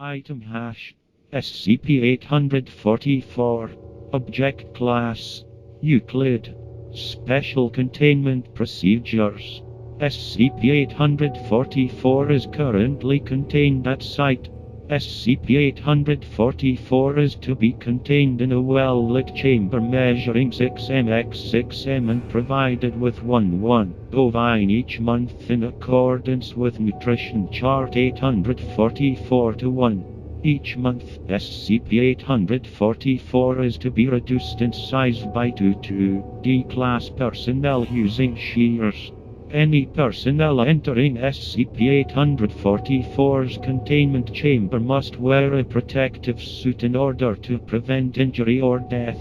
Item hash SCP-844 Object Class Euclid Special Containment Procedures SCP-844 is currently contained at Site. SCP-844 is to be contained in a well-lit chamber measuring 6m x 6m and provided with 1 bovine each month in accordance with Nutrition Chart 844-1. Each month, SCP-844 is to be reduced in size by 2 D-Class personnel using shears. Any personnel entering SCP-844's containment chamber must wear a protective suit in order to prevent injury or death.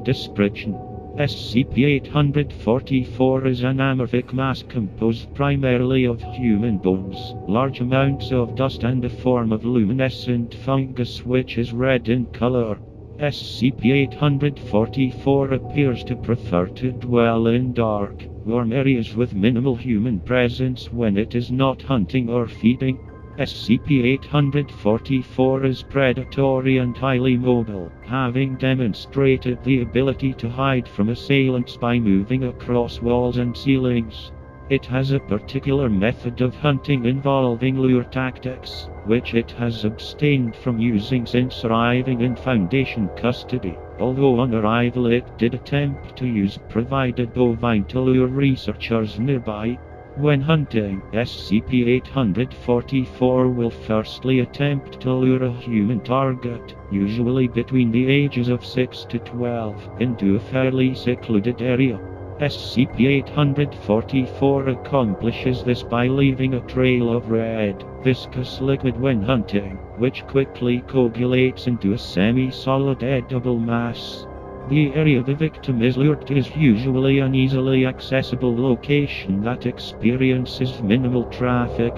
Description: SCP-844 is an amorphic mass composed primarily of human bones, large amounts of dust and a form of luminescent fungus which is red in color. SCP-844 appears to prefer to dwell in dark, warm areas with minimal human presence when it is not hunting or feeding. SCP-844 is predatory and highly mobile, having demonstrated the ability to hide from assailants by moving across walls and ceilings. It has a particular method of hunting involving lure tactics, which it has abstained from using since arriving in Foundation custody, although on arrival it did attempt to use provided bovine to lure researchers nearby. When hunting, SCP-844 will firstly attempt to lure a human target, usually between the ages of 6 to 12, into a fairly secluded area. SCP-844 accomplishes this by leaving a trail of red, viscous liquid when hunting, which quickly coagulates into a semi-solid edible mass. The area the victim is lured to is usually an easily accessible location that experiences minimal traffic.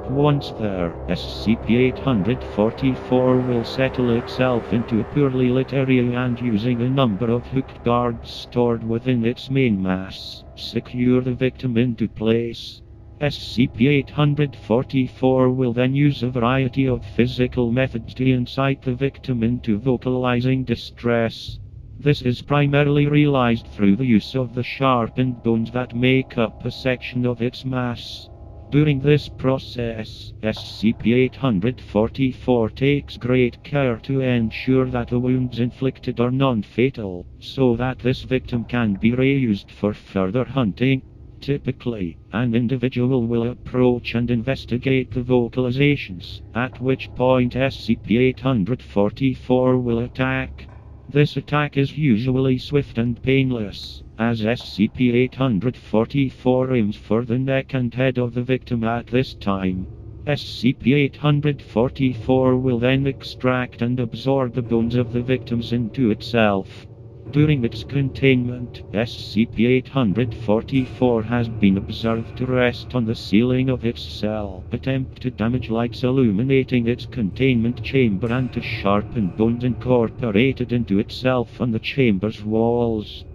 Once there, SCP-844 will settle itself into a poorly lit area and, using a number of hooked guards stored within its main mass, secure the victim into place. SCP-844 will then use a variety of physical methods to incite the victim into vocalizing distress. This is primarily realized through the use of the sharpened bones that make up a section of its mass. During this process, SCP-844 takes great care to ensure that the wounds inflicted are non-fatal, so that this victim can be reused for further hunting. Typically, an individual will approach and investigate the vocalizations, at which point SCP-844 will attack. This attack is usually swift and painless, as SCP-844 aims for the neck and head of the victim at this time. SCP-844 will then extract and absorb the bones of the victims into itself. During its containment, SCP-844 has been observed to rest on the ceiling of its cell, attempt to damage lights illuminating its containment chamber and to sharpen bones incorporated into itself on the chamber's walls.